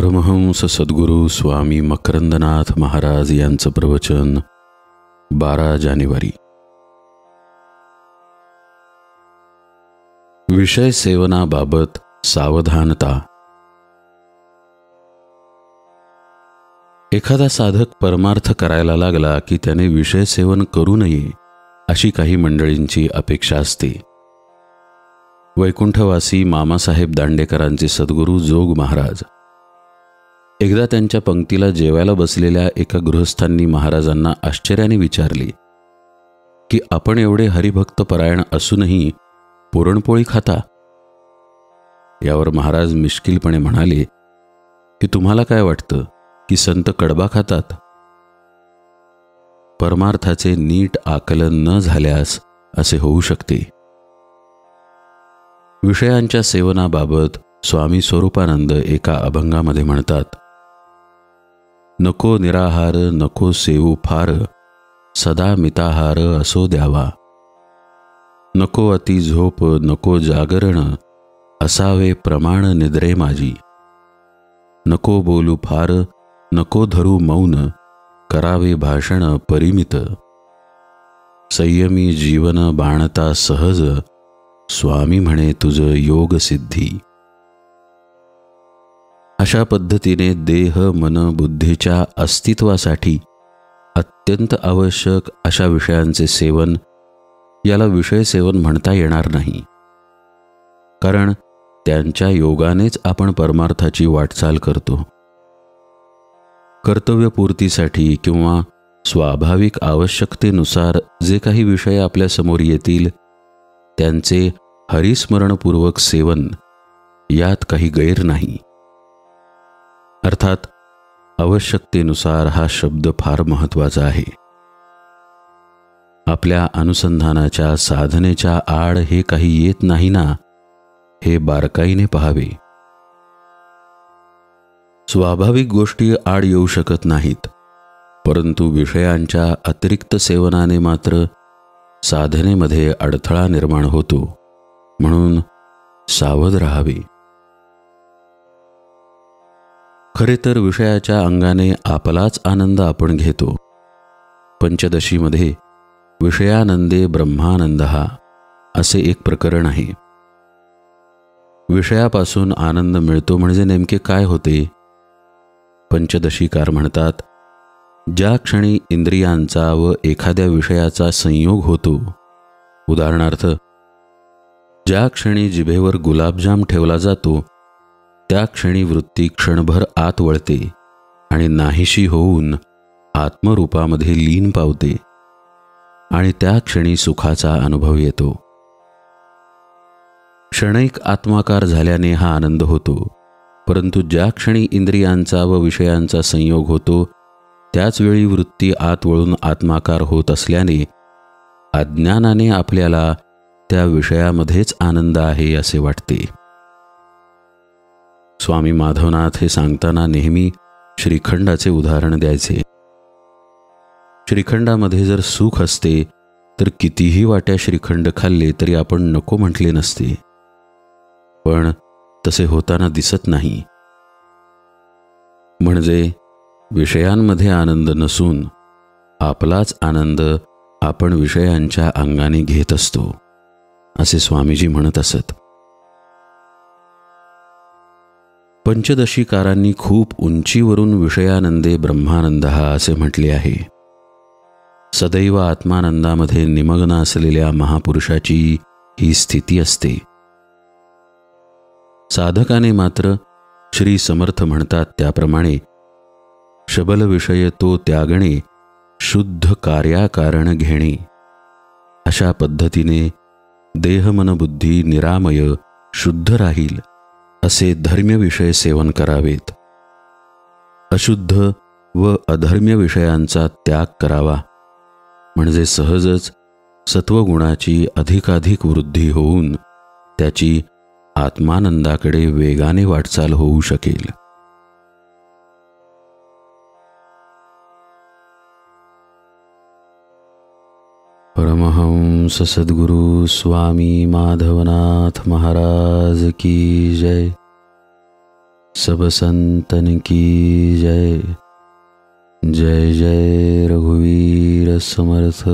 परमहंस सद्गुरू स्वामी मकरंदनाथ महाराज यांचं प्रवचन 12 जानेवारी। विषय सेवनाबाबत सावधानता। एखादा साधक परमार्थ करायला लागला की त्याने विषय सेवन करू नये अशी काही मंडळींची अपेक्षा असते। वैकुंठवासी मामासाहेब दांडेकरांचे सद्गुरू जोग महाराज एकदा त्यांच्या पंक्तीला जेवायला बसलेल्या एका गृहस्थांनी महाराजांना आश्चर्याने विचारले की आपण एवढे हरिभक्त परायण असूनही पुरणपोळी खाता? यावर महाराज मिश्किलपणे म्हणाले की तुम्हाला काय वाटतं की संत कडबा खातात? परमार्थाचे नीट आकलन न झाल्यास असे होऊ शकते। विषयांच्या सेवनाबाबत स्वामी स्वरूपानंद एका अभंगामध्ये म्हणतात, नको निराहार नको सेवू फार, सदा मिताहार असो द्यावा। नको अति झोप नको जागरण, असावे प्रमाण निद्रे माझी। नको बोलू फार नको धरू मौन, करावे भाषण परिमित। संयमी जीवन बाणता सहज, स्वामी म्हणे तुझ योग सिद्धी। अशा पद्धतीने देह मन बुद्धीच्या अस्तित्वासाठी अत्यंत आवश्यक अशा विषयांचे सेवन याला विषय सेवन म्हणता येणार नाही, कारण त्यांच्या योगानेच आपण परमार्थाची वाटचाल करतो। कर्तव्यपूर्तीसाठी किंवा स्वाभाविक आवश्यकतेनुसार जे काही विषय आपल्या समोर येतील त्यांचे हरिस्मरणपूर्वक सेवन यात काही गैर नाही। अर्थात आवश्यकतेनुसार हा शब्द फार महत्त्वाचा आहे। आपल्या अनुसंधानाच्या साधनेच्या आड हे काही येत नाही ना, हे बारकाईने पाहावे। स्वाभाविक गोष्टी आड येऊ शकत नाहीत, परंतु विषयांच्या अतिरिक्त सेवनाने मात्र साधनेमध्ये अडथळा निर्माण होतो, म्हणून सावध राहावे। खरे तर विषयाच्या अंगाने आपलाच आनंद आपण घेतो। पंचदशीमध्ये विषयानंदे ब्रह्मानंदः असे एक प्रकरण आहे। विषयापासून आनंद मिळतो म्हणजे नेमके काय होते? पंचदशीकार म्हणतात, ज्या क्षणी इंद्रियांचा व एखाद्या विषयाचा संयोग होतो, उदाहरणार्थ ज्या क्षणी जिभेवर गुलाबजाम ठेवला जातो त्या क्षणी वृत्ती क्षणभर आत वळते आणि नाहीशी होऊन आत्मरूपामध्ये लीन पावते आणि त्या क्षणी सुखाचा अनुभव येतो। क्षणिक आत्माकार झाल्याने हा आनंद होतो, परंतु ज्या क्षणी इंद्रियांचा व विषयांचा संयोग होतो त्याच वेळी वृत्ती आत वळून आत्माकार होत असल्याने अज्ञानाने आपल्याला त्या विषयामध्येच आनंद आहे असे वाटते। स्वामी माधवनाथ हे सांगताना नेहमी श्रीखंडाचे उदाहरण द्यायचे। श्रीखंडामध्ये जर सुख असते तर कितीही वाट्या श्रीखंड खाल्ले तरी आपण नको म्हटले नसते, पण तसे होताना दिसत नाही। म्हणजे विषयांमध्ये आनंद नसून आपलाच आनंद आपण विषयांच्या अंगाने घेत असतो, असे स्वामीजी म्हणत असत। पंचदशीकारांनी खूप उंचीवरून विषयानंदे ब्रह्मानंदः असे म्हटले आहे। सदैव आत्मानंदामध्ये निमग्न असलेल्या महापुरुषाची ही स्थिती असते। साधकाने मात्र श्री समर्थ म्हणतात त्याप्रमाणे शबल विषय तो त्यागणे, शुद्ध कार्याकारण घेणे। अशा पद्धतीने देहमनबुद्धी निरामय शुद्ध राहील असे धर्म्य विषय सेवन करावेत। अशुद्ध व अधर्म्य विषयांचा त्याग करावा, म्हणजे सहजच सत्वगुणाची अधिकाधिक वृद्धी होऊन त्याची आत्मानंदाकडे वेगाने वाटचाल होऊ शकेल। परमहंस सद्गुरू स्वामी माधवनाथ महाराज की जय। सब संतन की जय। जय जय रघुवीर समर्थ।